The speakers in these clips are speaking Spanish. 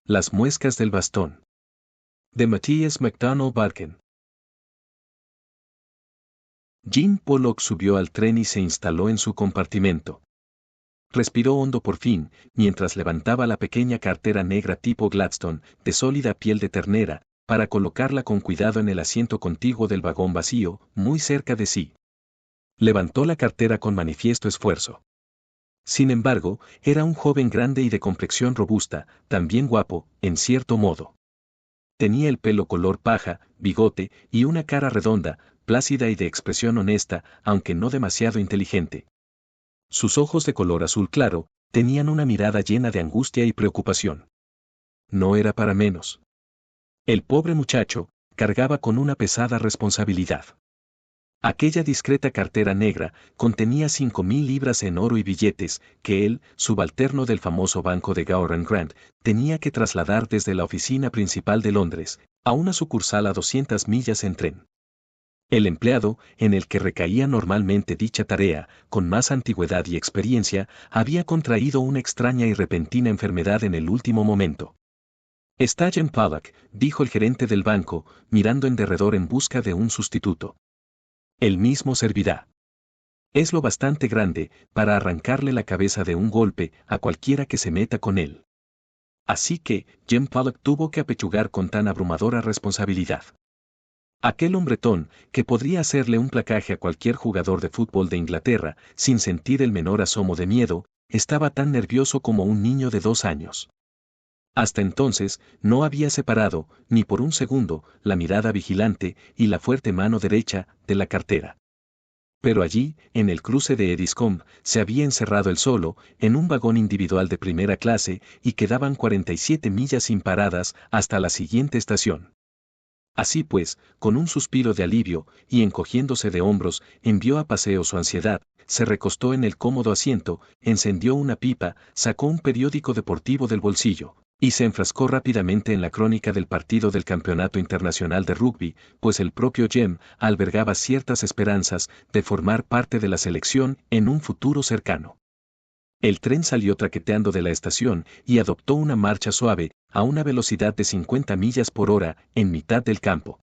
Las muescas del bastón. De Matthias McDonald Barken. Jim Pollock subió al tren y se instaló en su compartimento. Respiró hondo por fin, mientras levantaba la pequeña cartera negra tipo Gladstone, de sólida piel de ternera, para colocarla con cuidado en el asiento contiguo del vagón vacío, muy cerca de sí. Levantó la cartera con manifiesto esfuerzo. Sin embargo, era un joven grande y de complexión robusta, también guapo, en cierto modo. Tenía el pelo color paja, bigote y una cara redonda, plácida y de expresión honesta, aunque no demasiado inteligente. Sus ojos de color azul claro, tenían una mirada llena de angustia y preocupación. No era para menos. El pobre muchacho, cargaba con una pesada responsabilidad. Aquella discreta cartera negra contenía 5.000 libras en oro y billetes que él, subalterno del famoso banco de Gowran Grant, tenía que trasladar desde la oficina principal de Londres a una sucursal a 200 millas en tren. El empleado, en el que recaía normalmente dicha tarea, con más antigüedad y experiencia, había contraído una extraña y repentina enfermedad en el último momento. «Está Jim Pollock», dijo el gerente del banco, mirando en derredor en busca de un sustituto. «Él mismo servirá. Es lo bastante grande para arrancarle la cabeza de un golpe a cualquiera que se meta con él». Así que, Jim Pollock tuvo que apechugar con tan abrumadora responsabilidad. Aquel hombretón, que podría hacerle un placaje a cualquier jugador de fútbol de Inglaterra, sin sentir el menor asomo de miedo, estaba tan nervioso como un niño de 2 años. Hasta entonces, no había separado, ni por un segundo, la mirada vigilante y la fuerte mano derecha de la cartera. Pero allí, en el cruce de Eddiscombe, se había encerrado él solo, en un vagón individual de primera clase, y quedaban 47 millas imparadas hasta la siguiente estación. Así pues, con un suspiro de alivio, y encogiéndose de hombros, envió a paseo su ansiedad, se recostó en el cómodo asiento, encendió una pipa, sacó un periódico deportivo del bolsillo, y se enfrascó rápidamente en la crónica del partido del Campeonato Internacional de Rugby, pues el propio Jem albergaba ciertas esperanzas de formar parte de la selección en un futuro cercano. El tren salió traqueteando de la estación y adoptó una marcha suave, a una velocidad de 50 millas por hora, en mitad del campo.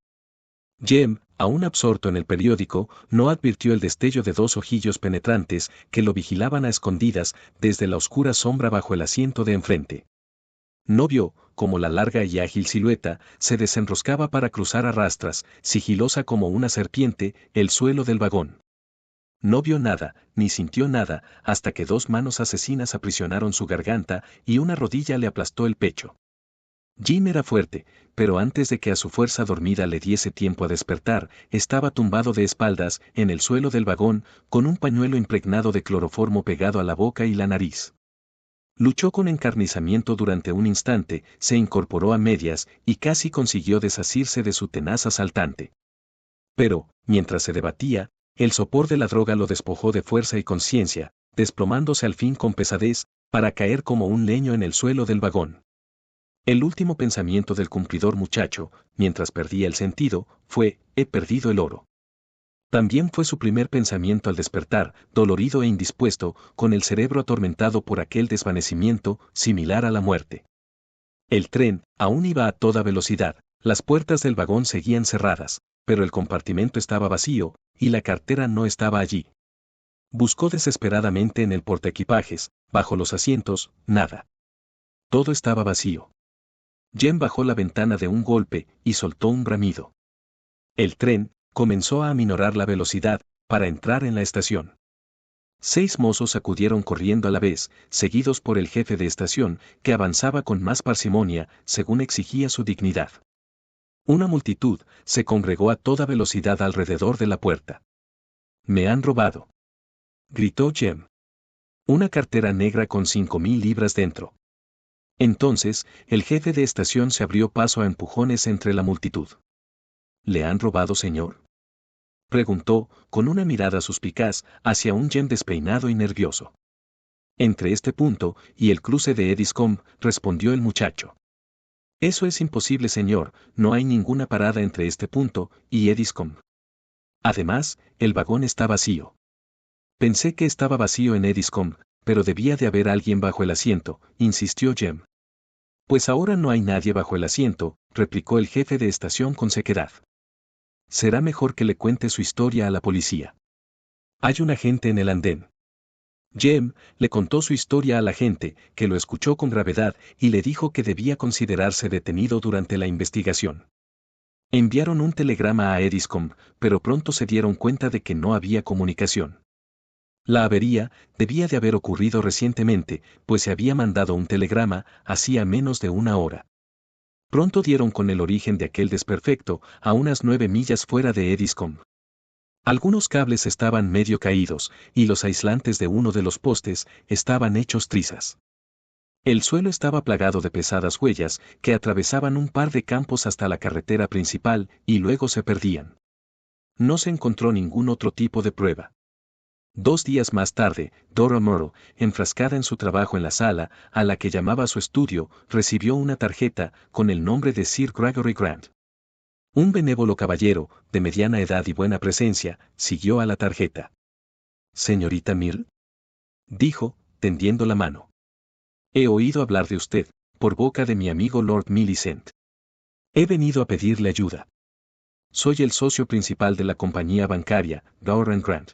Jem, aún absorto en el periódico, no advirtió el destello de 2 ojillos penetrantes que lo vigilaban a escondidas desde la oscura sombra bajo el asiento de enfrente. No vio, como la larga y ágil silueta se desenroscaba para cruzar a rastras, sigilosa como una serpiente, el suelo del vagón. No vio nada, ni sintió nada, hasta que 2 manos asesinas aprisionaron su garganta y una rodilla le aplastó el pecho. Jim era fuerte, pero antes de que a su fuerza dormida le diese tiempo a despertar, estaba tumbado de espaldas en el suelo del vagón, con un pañuelo impregnado de cloroformo pegado a la boca y la nariz. Luchó con encarnizamiento durante un instante, se incorporó a medias y casi consiguió desasirse de su tenaz asaltante. Pero, mientras se debatía, el sopor de la droga lo despojó de fuerza y conciencia, desplomándose al fin con pesadez, para caer como un leño en el suelo del vagón. El último pensamiento del cumplidor muchacho, mientras perdía el sentido, fue: «He perdido el oro». También fue su primer pensamiento al despertar, dolorido e indispuesto, con el cerebro atormentado por aquel desvanecimiento, similar a la muerte. El tren aún iba a toda velocidad, las puertas del vagón seguían cerradas, pero el compartimento estaba vacío, y la cartera no estaba allí. Buscó desesperadamente en el portaequipajes, bajo los asientos, nada. Todo estaba vacío. Jem bajó la ventana de un golpe y soltó un bramido. El tren comenzó a aminorar la velocidad para entrar en la estación. 6 mozos acudieron corriendo a la vez, seguidos por el jefe de estación, que avanzaba con más parsimonia, según exigía su dignidad. Una multitud se congregó a toda velocidad alrededor de la puerta. «Me han robado», gritó Jem. «Una cartera negra con 5.000 libras dentro». Entonces, el jefe de estación se abrió paso a empujones entre la multitud. «¿Le han robado, señor?», preguntó, con una mirada suspicaz, hacia un Jem despeinado y nervioso. «Entre este punto y el cruce de Eddiscombe», respondió el muchacho. «Eso es imposible, señor, no hay ninguna parada entre este punto y Eddiscombe. Además, el vagón está vacío». «Pensé que estaba vacío en Eddiscombe, pero debía de haber alguien bajo el asiento», insistió Jem. Pues ahora no hay nadie bajo el asiento, replicó el jefe de estación con sequedad. Será mejor que le cuente su historia a la policía. Hay un agente en el andén. Jem le contó su historia a la gente, que lo escuchó con gravedad y le dijo que debía considerarse detenido durante la investigación. Enviaron un telegrama a Ediscom, pero pronto se dieron cuenta de que no había comunicación. La avería debía de haber ocurrido recientemente, pues se había mandado un telegrama hacía menos de una hora. Pronto dieron con el origen de aquel desperfecto, a unas 9 millas fuera de Ediscom. Algunos cables estaban medio caídos, y los aislantes de uno de los postes estaban hechos trizas. El suelo estaba plagado de pesadas huellas que atravesaban un par de campos hasta la carretera principal y luego se perdían. No se encontró ningún otro tipo de prueba. 2 días más tarde, Dora Murrow, enfrascada en su trabajo en la sala, a la que llamaba su estudio, recibió una tarjeta con el nombre de Sir Gregory Grant. Un benévolo caballero, de mediana edad y buena presencia, siguió a la tarjeta. «Señorita Mill», dijo, tendiendo la mano. «He oído hablar de usted, por boca de mi amigo Lord Millicent. He venido a pedirle ayuda. Soy el socio principal de la compañía bancaria, Gower & Grant.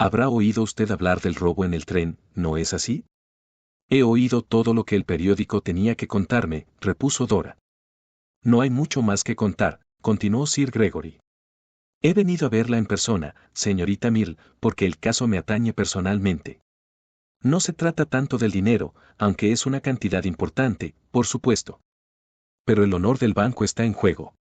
Habrá oído usted hablar del robo en el tren, ¿no es así?» «He oído todo lo que el periódico tenía que contarme», repuso Dora. «No hay mucho más que contar», continuó Sir Gregory. «He venido a verla en persona, señorita Mill, porque el caso me atañe personalmente. No se trata tanto del dinero, aunque es una cantidad importante, por supuesto. Pero el honor del banco está en juego.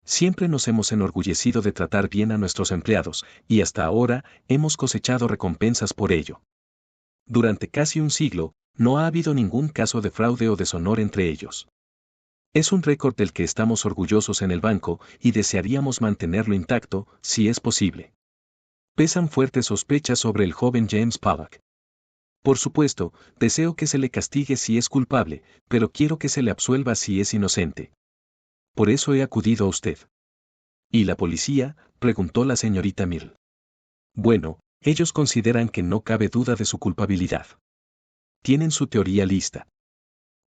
Siempre nos hemos enorgullecido de tratar bien a nuestros empleados, y hasta ahora hemos cosechado recompensas por ello. Durante casi un siglo, no ha habido ningún caso de fraude o deshonor entre ellos. Es un récord del que estamos orgullosos en el banco y desearíamos mantenerlo intacto, si es posible. Pesan fuertes sospechas sobre el joven James Pollock. Por supuesto, deseo que se le castigue si es culpable, pero quiero que se le absuelva si es inocente. Por eso he acudido a usted». «¿Y la policía?», preguntó la señorita Mill. «Bueno, ellos consideran que no cabe duda de su culpabilidad. Tienen su teoría lista.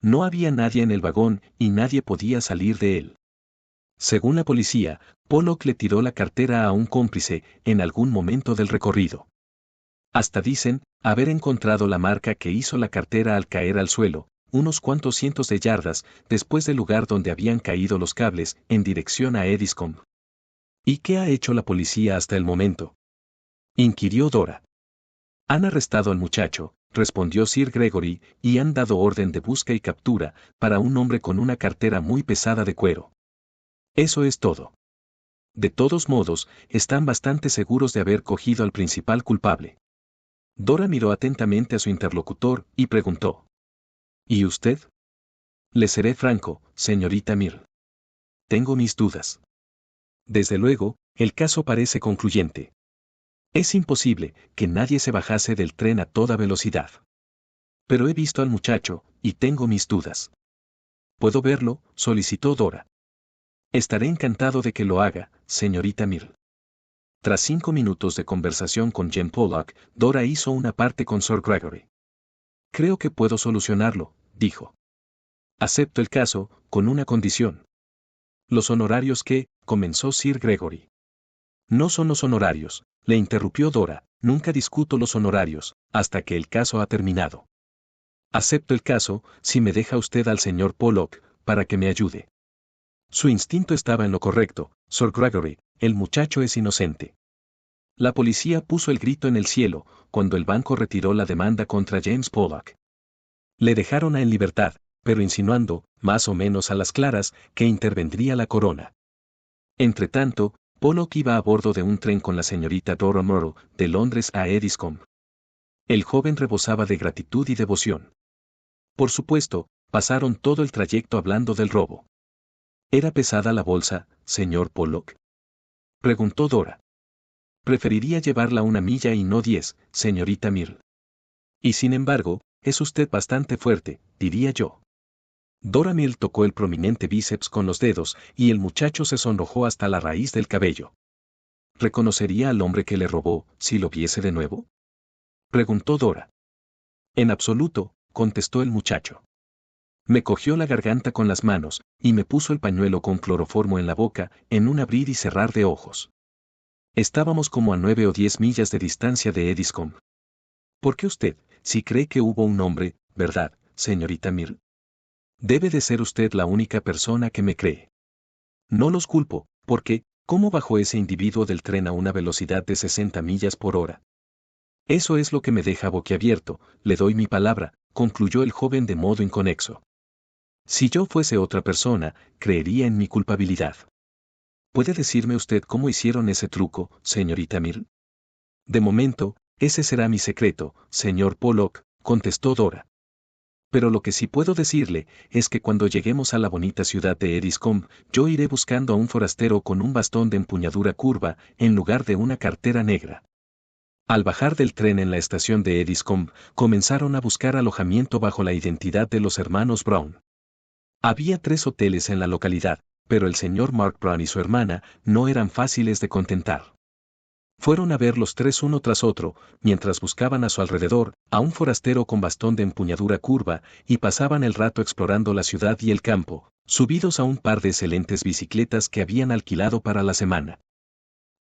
No había nadie en el vagón y nadie podía salir de él. Según la policía, Pollock le tiró la cartera a un cómplice en algún momento del recorrido. Hasta dicen haber encontrado la marca que hizo la cartera al caer al suelo, unos cuantos cientos de yardas después del lugar donde habían caído los cables en dirección a Ediscombe». «¿Y qué ha hecho la policía hasta el momento?», inquirió Dora. «Han arrestado al muchacho», respondió Sir Gregory, «y han dado orden de busca y captura para un hombre con una cartera muy pesada de cuero. Eso es todo. De todos modos, están bastante seguros de haber cogido al principal culpable». Dora miró atentamente a su interlocutor y preguntó: «¿Y usted?». «Le seré franco, señorita Mill. Tengo mis dudas. Desde luego, el caso parece concluyente. Es imposible que nadie se bajase del tren a toda velocidad. Pero he visto al muchacho, y tengo mis dudas». «¿Puedo verlo?», solicitó Dora. «Estaré encantado de que lo haga, señorita Mill». Tras 5 minutos de conversación con Jem Pollock, Dora hizo una parte con Sir Gregory. «Creo que puedo solucionarlo», dijo. «Acepto el caso, con una condición». «Los honorarios que», comenzó Sir Gregory. «No son los honorarios», le interrumpió Dora, «nunca discuto los honorarios, hasta que el caso ha terminado. Acepto el caso, si me deja usted al señor Pollock, para que me ayude». Su instinto estaba en lo correcto, Sir Gregory, el muchacho es inocente. La policía puso el grito en el cielo, cuando el banco retiró la demanda contra James Pollock. Le dejaron en libertad, pero insinuando, más o menos a las claras, que intervendría la corona. Entretanto, Pollock iba a bordo de un tren con la señorita Dora Murrow, de Londres a Ediscombe. El joven rebosaba de gratitud y devoción. Por supuesto, pasaron todo el trayecto hablando del robo. «¿Era pesada la bolsa, señor Pollock?», preguntó Dora. «Preferiría llevarla 1 milla y no 10, señorita Mill. Y sin embargo, es usted bastante fuerte, diría yo». Dora Mill tocó el prominente bíceps con los dedos y el muchacho se sonrojó hasta la raíz del cabello. «¿Reconocería al hombre que le robó, si lo viese de nuevo?», preguntó Dora. «En absoluto», contestó el muchacho. Me cogió la garganta con las manos, y me puso el pañuelo con cloroformo en la boca, en un abrir y cerrar de ojos. Estábamos como a 9 o 10 millas de distancia de Eddiscombe. ¿Por qué usted, si cree que hubo un hombre, verdad, señorita Mill? Debe de ser usted la única persona que me cree. No los culpo, porque, ¿cómo bajó ese individuo del tren a una velocidad de 60 millas por hora? Eso es lo que me deja boquiabierto, le doy mi palabra, concluyó el joven de modo inconexo. Si yo fuese otra persona, creería en mi culpabilidad. ¿Puede decirme usted cómo hicieron ese truco, señorita Mill? De momento, ese será mi secreto, señor Pollock, contestó Dora. Pero lo que sí puedo decirle es que cuando lleguemos a la bonita ciudad de Eddiscombe, yo iré buscando a un forastero con un bastón de empuñadura curva en lugar de una cartera negra. Al bajar del tren en la estación de Eddiscombe, comenzaron a buscar alojamiento bajo la identidad de los hermanos Brown. Había 3 hoteles en la localidad, pero el señor Mark Brown y su hermana no eran fáciles de contentar. Fueron a ver los 3 uno tras otro, mientras buscaban a su alrededor a un forastero con bastón de empuñadura curva, y pasaban el rato explorando la ciudad y el campo, subidos a un par de excelentes bicicletas que habían alquilado para la semana.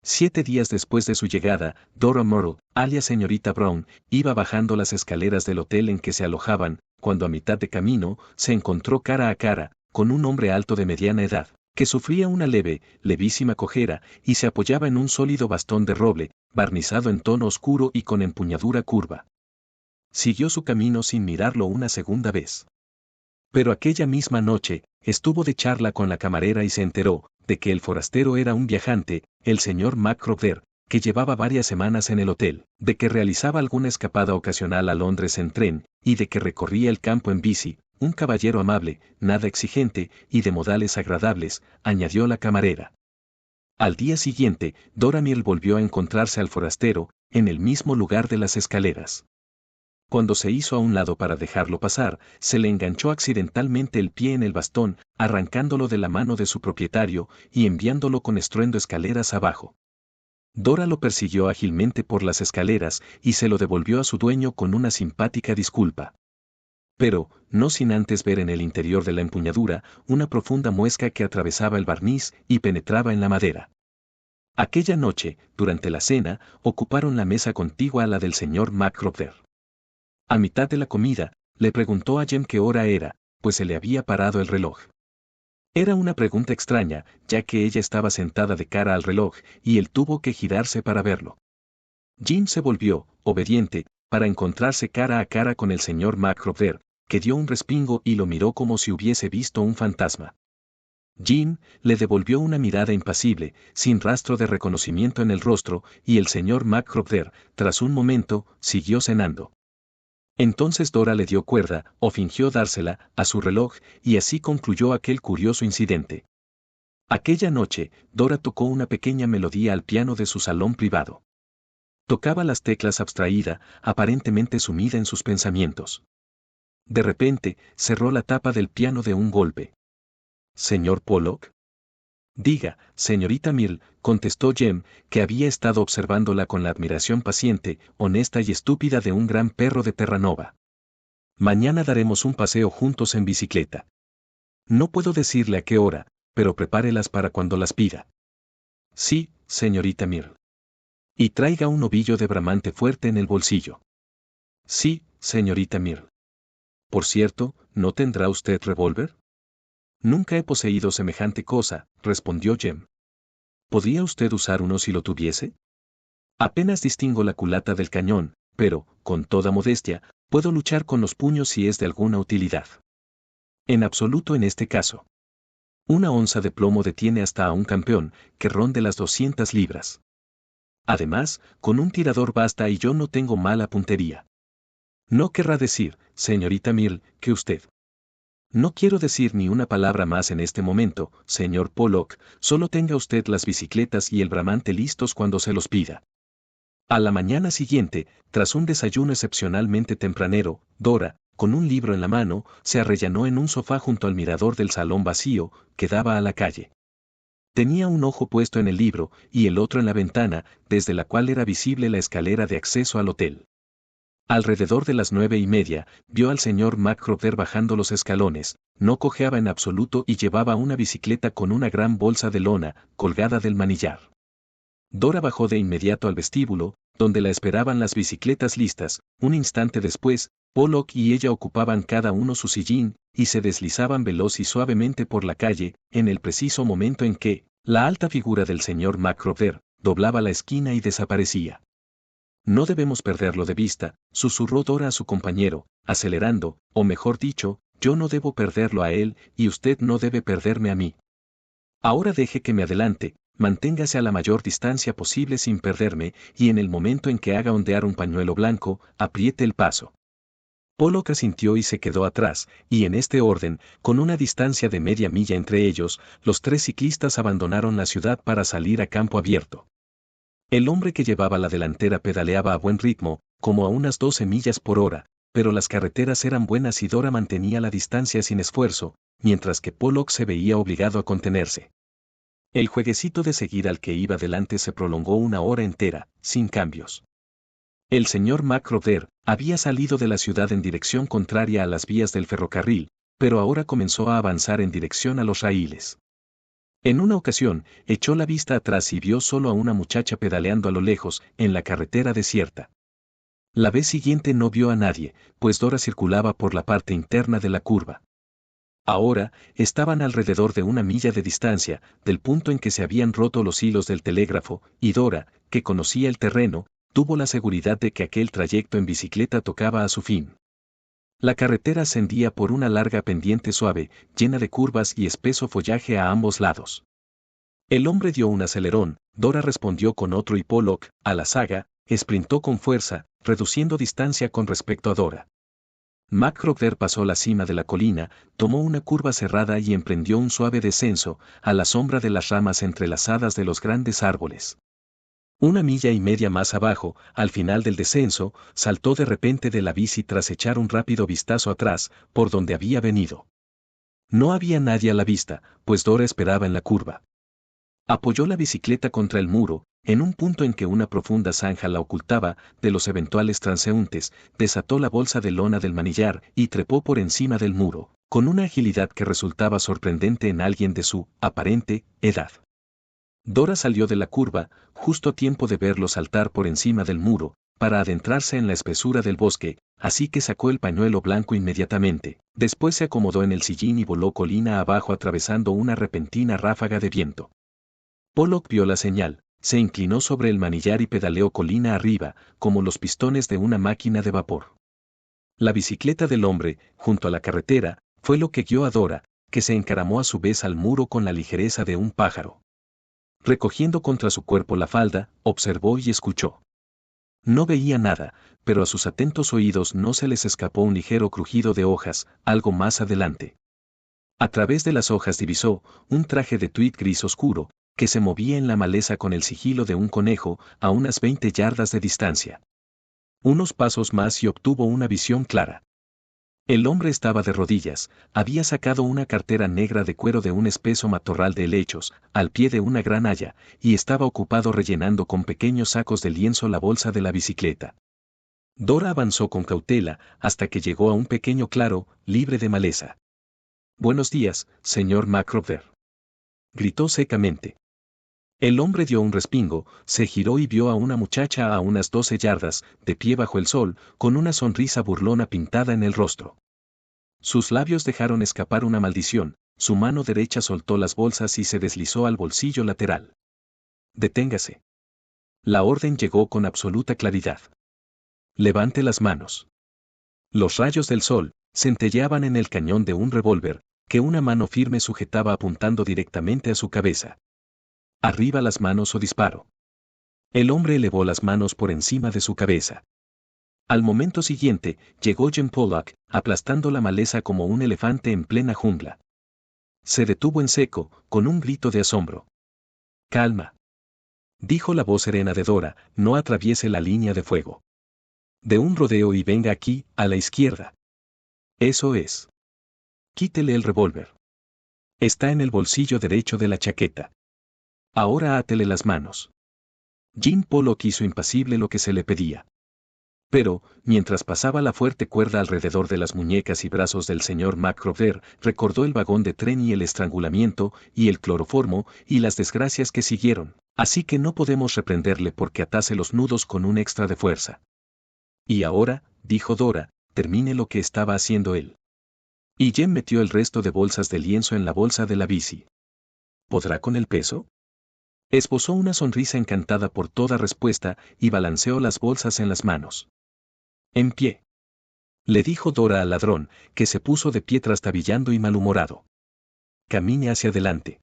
7 días después de su llegada, Dora Myrtle, alias señorita Brown, iba bajando las escaleras del hotel en que se alojaban, cuando a mitad de camino, se encontró cara a cara, con un hombre alto de mediana edad, que sufría una levísima cojera, y se apoyaba en un sólido bastón de roble, barnizado en tono oscuro y con empuñadura curva. Siguió su camino sin mirarlo una segunda vez. Pero aquella misma noche, estuvo de charla con la camarera y se enteró de que el forastero era un viajante, el señor McCropder, que llevaba varias semanas en el hotel, de que realizaba alguna escapada ocasional a Londres en tren, y de que recorría el campo en bici, un caballero amable, nada exigente y de modales agradables, añadió la camarera. Al día siguiente, Dora Mill volvió a encontrarse al forastero, en el mismo lugar de las escaleras. Cuando se hizo a un lado para dejarlo pasar, se le enganchó accidentalmente el pie en el bastón, arrancándolo de la mano de su propietario y enviándolo con estruendo escaleras abajo. Dora lo persiguió ágilmente por las escaleras y se lo devolvió a su dueño con una simpática disculpa. Pero, no sin antes ver en el interior de la empuñadura una profunda muesca que atravesaba el barniz y penetraba en la madera. Aquella noche, durante la cena, ocuparon la mesa contigua a la del señor McCropder. A mitad de la comida, le preguntó a Jem qué hora era, pues se le había parado el reloj. Era una pregunta extraña, ya que ella estaba sentada de cara al reloj, y él tuvo que girarse para verlo. Jem se volvió, obediente, para encontrarse cara a cara con el señor McCropder, que dio un respingo y lo miró como si hubiese visto un fantasma. Jem le devolvió una mirada impasible, sin rastro de reconocimiento en el rostro, y el señor McCropder, tras un momento, siguió cenando. Entonces Dora le dio cuerda, o fingió dársela, a su reloj, y así concluyó aquel curioso incidente. Aquella noche, Dora tocó una pequeña melodía al piano de su salón privado. Tocaba las teclas abstraída, aparentemente sumida en sus pensamientos. De repente, cerró la tapa del piano de un golpe. ¿Señor Pollock? Diga, señorita Mill, contestó Jem, que había estado observándola con la admiración paciente, honesta y estúpida de un gran perro de Terranova. Mañana daremos un paseo juntos en bicicleta. No puedo decirle a qué hora, pero prepárelas para cuando las pida. Sí, señorita Mill. Y traiga un ovillo de bramante fuerte en el bolsillo. Sí, señorita Mill. Por cierto, ¿no tendrá usted revólver? Nunca he poseído semejante cosa, respondió Jem. ¿Podría usted usar uno si lo tuviese? Apenas distingo la culata del cañón, pero, con toda modestia, puedo luchar con los puños si es de alguna utilidad. En absoluto en este caso. Una onza de plomo detiene hasta a un campeón, que ronde las 200 libras. Además, con un tirador basta y yo no tengo mala puntería. No querrá decir, señorita Mill, que usted. No quiero decir ni una palabra más en este momento, señor Pollock, solo tenga usted las bicicletas y el bramante listos cuando se los pida. A la mañana siguiente, tras un desayuno excepcionalmente tempranero, Dora, con un libro en la mano, se arrellanó en un sofá junto al mirador del salón vacío, que daba a la calle. Tenía un ojo puesto en el libro y el otro en la ventana, desde la cual era visible la escalera de acceso al hotel. Alrededor de las 9:30, vio al señor McCropper bajando los escalones, no cojeaba en absoluto y llevaba una bicicleta con una gran bolsa de lona, colgada del manillar. Dora bajó de inmediato al vestíbulo, donde la esperaban las bicicletas listas. Un instante después, Pollock y ella ocupaban cada uno su sillín, y se deslizaban veloz y suavemente por la calle, en el preciso momento en que, la alta figura del señor McCropper, doblaba la esquina y desaparecía. No debemos perderlo de vista, susurró Dora a su compañero, acelerando, o mejor dicho, yo no debo perderlo a él, y usted no debe perderme a mí. Ahora deje que me adelante, manténgase a la mayor distancia posible sin perderme, y en el momento en que haga ondear un pañuelo blanco, apriete el paso. Pollock asintió y se quedó atrás, y en este orden, con una distancia de media milla entre ellos, los tres ciclistas abandonaron la ciudad para salir a campo abierto. El hombre que llevaba la delantera pedaleaba a buen ritmo, como a unas 12 millas por hora, pero las carreteras eran buenas y Dora mantenía la distancia sin esfuerzo, mientras que Pollock se veía obligado a contenerse. El jueguecito de seguir al que iba delante se prolongó una hora entera, sin cambios. El señor McCropper había salido de la ciudad en dirección contraria a las vías del ferrocarril, pero ahora comenzó a avanzar en dirección a los raíles. En una ocasión, echó la vista atrás y vio solo a una muchacha pedaleando a lo lejos, en la carretera desierta. La vez siguiente no vio a nadie, pues Dora circulaba por la parte interna de la curva. Ahora, estaban alrededor de una milla de distancia, del punto en que se habían roto los hilos del telégrafo, y Dora, que conocía el terreno, tuvo la seguridad de que aquel trayecto en bicicleta tocaba a su fin. La carretera ascendía por una larga pendiente suave, llena de curvas y espeso follaje a ambos lados. El hombre dio un acelerón, Dora respondió con otro y Pollock, a la saga, esprintó con fuerza, reduciendo distancia con respecto a Dora. McCropper pasó la cima de la colina, tomó una curva cerrada y emprendió un suave descenso, a la sombra de las ramas entrelazadas de los grandes árboles. 1,5 millas más abajo, al final del descenso, saltó de repente de la bici tras echar un rápido vistazo atrás, por donde había venido. No había nadie a la vista, pues Dora esperaba en la curva. Apoyó la bicicleta contra el muro, en un punto en que una profunda zanja la ocultaba de los eventuales transeúntes, desató la bolsa de lona del manillar y trepó por encima del muro, con una agilidad que resultaba sorprendente en alguien de su aparente edad. Dora salió de la curva, justo a tiempo de verlo saltar por encima del muro, para adentrarse en la espesura del bosque, así que sacó el pañuelo blanco inmediatamente. Después se acomodó en el sillín y voló colina abajo atravesando una repentina ráfaga de viento. Pollock vio la señal, se inclinó sobre el manillar y pedaleó colina arriba, como los pistones de una máquina de vapor. La bicicleta del hombre, junto a la carretera, fue lo que guió a Dora, que se encaramó a su vez al muro con la ligereza de un pájaro. Recogiendo contra su cuerpo la falda, observó y escuchó. No veía nada, pero a sus atentos oídos no se les escapó un ligero crujido de hojas, algo más adelante. A través de las hojas divisó un traje de tuit gris oscuro, que se movía en la maleza con el sigilo de un conejo, a unas 20 yardas de distancia. Unos pasos más y obtuvo una visión clara. El hombre estaba de rodillas, había sacado una cartera negra de cuero de un espeso matorral de helechos, al pie de una gran haya, y estaba ocupado rellenando con pequeños sacos de lienzo la bolsa de la bicicleta. Dora avanzó con cautela, hasta que llegó a un pequeño claro, libre de maleza. «Buenos días, señor McCropper», gritó secamente. El hombre dio un respingo, se giró y vio a una muchacha a unas 12 yardas, de pie bajo el sol, con una sonrisa burlona pintada en el rostro. Sus labios dejaron escapar una maldición, su mano derecha soltó las bolsas y se deslizó al bolsillo lateral. «Deténgase». La orden llegó con absoluta claridad. «Levante las manos». Los rayos del sol centelleaban en el cañón de un revólver, que una mano firme sujetaba apuntando directamente a su cabeza. «Arriba las manos o disparo». El hombre elevó las manos por encima de su cabeza. Al momento siguiente, llegó Jim Pollock, aplastando la maleza como un elefante en plena jungla. Se detuvo en seco, con un grito de asombro. «Calma», dijo la voz serena de Dora, «no atraviese la línea de fuego. De un rodeo y venga aquí, a la izquierda. Eso es. Quítele el revólver. Está en el bolsillo derecho de la chaqueta. Ahora átele las manos». Jim Pollock hizo impasible lo que se le pedía. Pero, mientras pasaba la fuerte cuerda alrededor de las muñecas y brazos del señor McCrover, recordó el vagón de tren y el estrangulamiento, y el cloroformo, y las desgracias que siguieron. Así que no podemos reprenderle porque atase los nudos con un extra de fuerza. Y ahora, dijo Dora, termine lo que estaba haciendo él. Y Jem metió el resto de bolsas de lienzo en la bolsa de la bici. ¿Podrá con el peso? Esbozó una sonrisa encantada por toda respuesta y balanceó las bolsas en las manos. En pie. Le dijo Dora al ladrón, que se puso de pie trastabillando y malhumorado. Camine hacia adelante.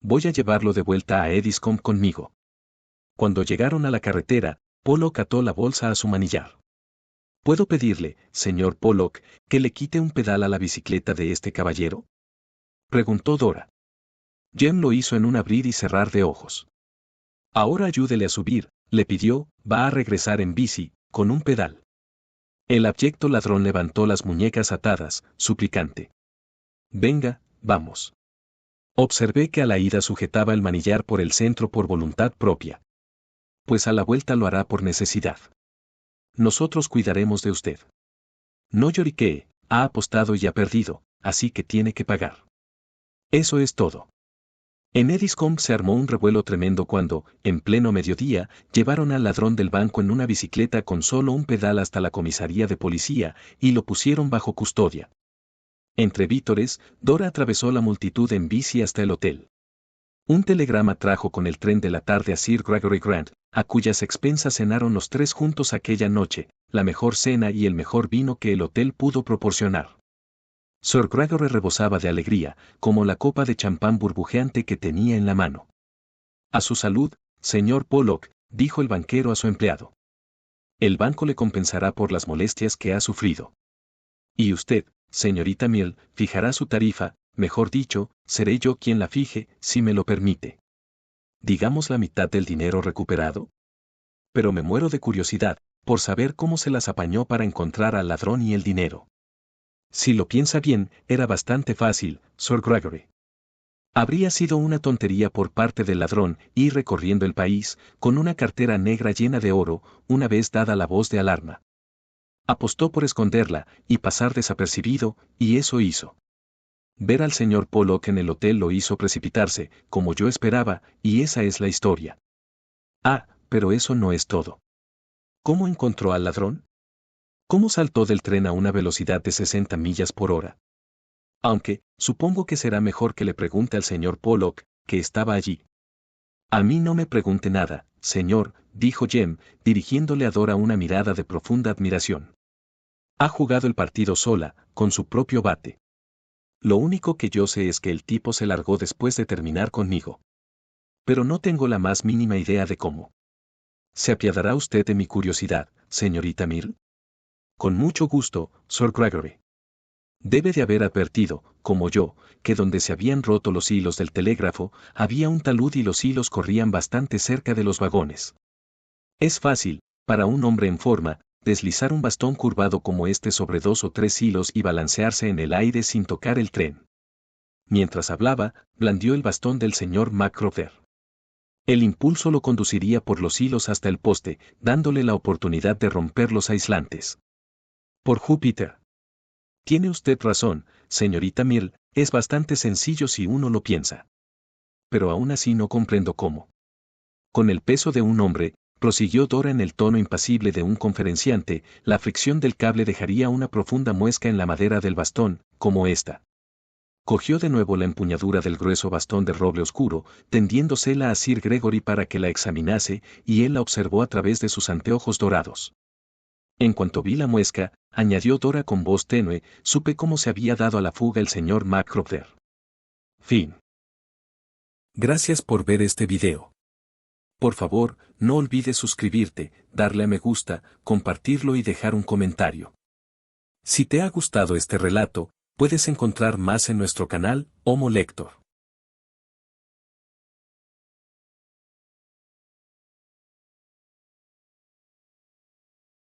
Voy a llevarlo de vuelta a Eddiscombe conmigo. Cuando llegaron a la carretera, Pollock ató la bolsa a su manillar. ¿Puedo pedirle, señor Pollock, que le quite un pedal a la bicicleta de este caballero? Preguntó Dora. Jem lo hizo en un abrir y cerrar de ojos. Ahora ayúdele a subir, le pidió, va a regresar en bici, con un pedal. El abyecto ladrón levantó las muñecas atadas, suplicante. Venga, vamos. Observé que a la ida sujetaba el manillar por el centro por voluntad propia. Pues a la vuelta lo hará por necesidad. Nosotros cuidaremos de usted. No lloriquee, ha apostado y ha perdido, así que tiene que pagar. Eso es todo. En Eddiscombe se armó un revuelo tremendo cuando, en pleno mediodía, llevaron al ladrón del banco en una bicicleta con solo un pedal hasta la comisaría de policía y lo pusieron bajo custodia. Entre vítores, Dora atravesó la multitud en bici hasta el hotel. Un telegrama trajo con el tren de la tarde a Sir Gregory Grant, a cuyas expensas cenaron los tres juntos aquella noche, la mejor cena y el mejor vino que el hotel pudo proporcionar. Sir Gregory rebosaba de alegría, como la copa de champán burbujeante que tenía en la mano. A su salud, señor Pollock, dijo el banquero a su empleado. El banco le compensará por las molestias que ha sufrido. Y usted, señorita Mill, fijará su tarifa, mejor dicho, seré yo quien la fije, si me lo permite. Digamos la mitad del dinero recuperado. Pero me muero de curiosidad, por saber cómo se las apañó para encontrar al ladrón y el dinero. Si lo piensa bien, era bastante fácil, Sir Gregory. Habría sido una tontería por parte del ladrón ir recorriendo el país, con una cartera negra llena de oro, una vez dada la voz de alarma. Apostó por esconderla y pasar desapercibido, y eso hizo. Ver al señor Pollock en el hotel lo hizo precipitarse, como yo esperaba, y esa es la historia. Ah, pero eso no es todo. ¿Cómo encontró al ladrón? ¿Cómo saltó del tren a una velocidad de 60 millas por hora? Aunque, supongo que será mejor que le pregunte al señor Pollock, que estaba allí. A mí no me pregunte nada, señor, dijo Jem, dirigiéndole a Dora una mirada de profunda admiración. Ha jugado el partido sola, con su propio bate. Lo único que yo sé es que el tipo se largó después de terminar conmigo. Pero no tengo la más mínima idea de cómo. ¿Se apiadará usted de mi curiosidad, señorita Mill? Con mucho gusto, Sir Gregory. Debe de haber advertido, como yo, que donde se habían roto los hilos del telégrafo, había un talud y los hilos corrían bastante cerca de los vagones. Es fácil, para un hombre en forma, deslizar un bastón curvado como este sobre 2 o 3 hilos y balancearse en el aire sin tocar el tren. Mientras hablaba, blandió el bastón del señor McCrover. El impulso lo conduciría por los hilos hasta el poste, dándole la oportunidad de romper los aislantes. Por Júpiter. Tiene usted razón, señorita Mill, es bastante sencillo si uno lo piensa. Pero aún así no comprendo cómo. Con el peso de un hombre, prosiguió Dora en el tono impasible de un conferenciante, la fricción del cable dejaría una profunda muesca en la madera del bastón, como esta. Cogió de nuevo la empuñadura del grueso bastón de roble oscuro, tendiéndosela a Sir Gregory para que la examinase, y él la observó a través de sus anteojos dorados. En cuanto vi la muesca, añadió Dora con voz tenue, supe cómo se había dado a la fuga el señor McCrover. Fin. Gracias por ver este video. Por favor, no olvides suscribirte, darle a me gusta, compartirlo y dejar un comentario. Si te ha gustado este relato, puedes encontrar más en nuestro canal, Homo Lector.